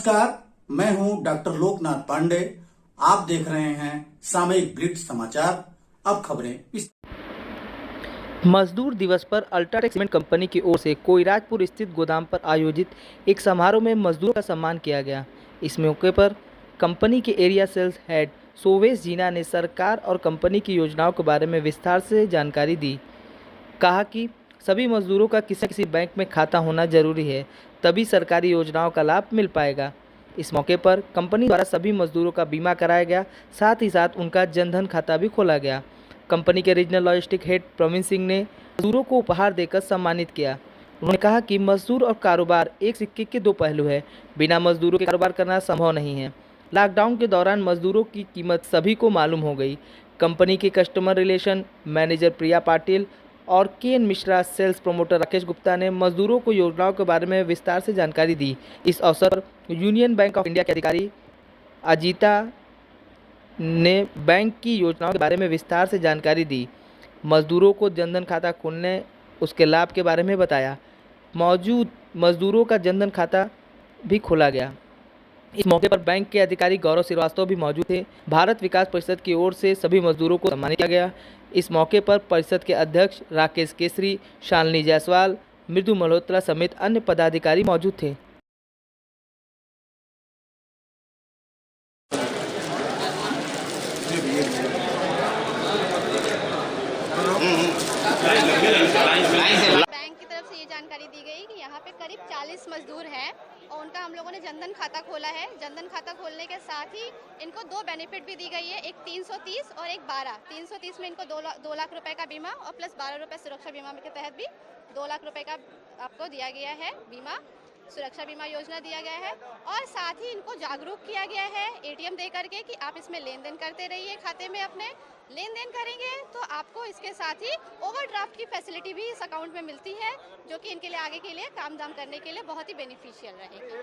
नमस्कार, मैं हूं डॉक्टर लोकनाथ पांडे। आप देख रहे हैं सामयिक ब्लिट्ज समाचार। अब खबरें इस मजदूर दिवस पर अल्ट्राटेक सीमेंट कंपनी की ओर से कोइराजपुर स्थित गोदाम पर आयोजित एक समारोह में मजदूरों का सम्मान किया गया। इस मौके पर कंपनी के एरिया सेल्स हेड सोवेश जीना ने सरकार और कंपनी की योजनाओं के बारे में विस्तार से जानकारी दी। कहा कि सभी मजदूरों का किसी न किसी बैंक में खाता होना जरूरी है, तभी सरकारी योजनाओं का लाभ मिल पाएगा। इस मौके पर कंपनी द्वारा सभी मजदूरों का बीमा कराया गया, साथ ही साथ उनका जनधन खाता भी खोला गया। कंपनी के regional logistic head Praveen Singh ने मजदूरों को उपहार देकर सम्मानित किया। उन्होंने कहा कि मजदूर और कारोबार एक सिक्के के दो पहलू है, बिना मजदूरों के कारोबार करना संभव नहीं है। लॉकडाउन के दौरान मजदूरों की कीमत सभी को मालूम हो गई। कंपनी के customer relation manager Priya Patil और K N Mishra sales promoter Rakesh Gupta ने मजदूरों को योजनाओं के बारे में विस्तार से जानकारी दी। इस अवसर पर यूनियन बैंक ऑफ इंडिया के अधिकारी अजीता ने बैंक की योजनाओं के बारे में विस्तार से जानकारी दी। मजदूरों को जनधन खाता खोलने उसके लाभ के बारे में बताया। मौजूद मजदूरों का जनधन खाता भी खोला गया। इस मौके पर बैंक के अधिकारी गौरव श्रीवास्तव भी मौजूद थे। भारत विकास परिषद की ओर से सभी मजदूरों को सम्मानित किया गया। इस मौके पर परिषद के अध्यक्ष राकेश केसरी, शालिनी जायसवाल, मृदु मल्होत्रा समेत अन्य पदाधिकारी मौजूद थे। बैंक की तरफ से ये जानकारी दी गई कि यहाँ पे करीब 40 मजदूर हैं और उनका हम लोगों ने जनधन खाता खोला है। जनधन खाता खोलने के साथ ही इनको दो बेनिफिट भी दी गई है, एक 330 और एक 12। 330 में इनको 2 लाख रुपए का बीमा और प्लस 12 रुपए सुरक्षा बीमा के तहत भी 2 लाख रुपए का आपको दिया गया है बीमा, सुरक्षा बीमा योजना दिया गया है। और साथ ही इनको जागरूक किया गया है एटीएम दे करके कि आप इसमें लेन देन करते रहिए, खाते में अपने लेन देन करेंगे तो आपको इसके साथ ही ओवरड्राफ्ट की फैसिलिटी भी इस अकाउंट में मिलती है, जो कि इनके लिए आगे के लिए काम धाम करने के लिए बहुत ही बेनिफिशियल रहेगी।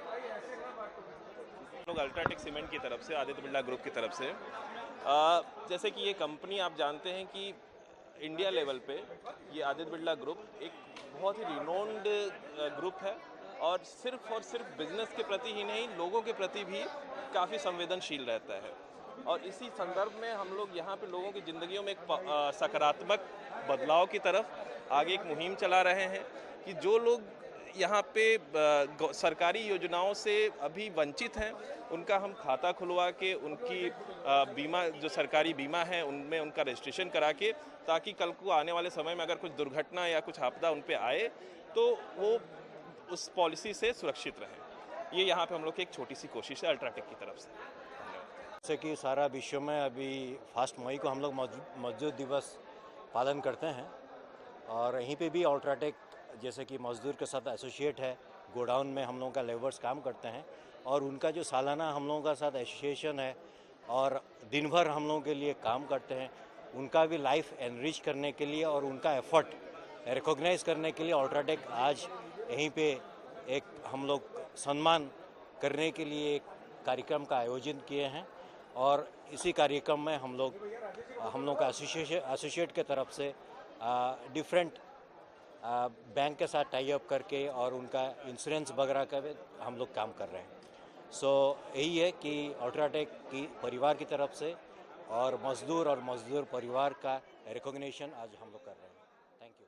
लोग अल्ट्राटेक सीमेंट की तरफ से, आदित्य बिरला ग्रुप की तरफ से, जैसे कि ये कंपनी आप जानते हैं कि इंडिया लेवल पे ये आदित्य बिरला ग्रुप एक बहुत ही रिनोन्ड ग्रुप है और सिर्फ बिजनेस के प्रति ही नहीं, लोगों के प्रति भी काफ़ी संवेदनशील रहता है। और इसी संदर्भ में हम लोग यहाँ पे लोगों की ज़िंदगियों में एक सकारात्मक बदलाव की तरफ आगे एक मुहिम चला रहे हैं कि जो लोग यहाँ पे सरकारी योजनाओं से अभी वंचित हैं, उनका हम खाता खुलवा के उनकी बीमा, जो सरकारी बीमा है, उनमें उनका रजिस्ट्रेशन करा के, ताकि कल को आने वाले समय में अगर कुछ दुर्घटना या कुछ आपदा उन पे आए तो वो उस पॉलिसी से सुरक्षित रहें। ये यहाँ पे हम लोग की एक छोटी सी कोशिश है अल्ट्राटेक की तरफ से। जैसे कि सारा विश्व में अभी 1 मई को हम लोग मजदूर दिवस पालन करते हैं और यहीं पे भी अल्ट्राटेक जैसे कि मजदूर के साथ एसोसिएट है, गोडाउन में हम लोगों का लेबर्स काम करते हैं और उनका जो सालाना हम लोगों का साथ एसोसिएशन है और दिन भर हम लोगों के लिए काम करते हैं, उनका भी लाइफ एनरिच करने के लिए और उनका एफर्ट रिकॉग्नाइज करने के लिए अल्ट्राटेक आज यहीं पे एक हम लोग सम्मान करने के लिए एक कार्यक्रम का आयोजन किए हैं और इसी कार्यक्रम में हम लोग का एसोसिएट के तरफ से डिफरेंट बैंक के साथ टाई अप करके और उनका इंश्योरेंस वगैरह का भी हम लोग काम कर रहे हैं। सो यही है कि अल्ट्राटेक की परिवार की तरफ से और मजदूर परिवार का रिकॉग्निशन आज हम लोग कर रहे हैं। Thank you.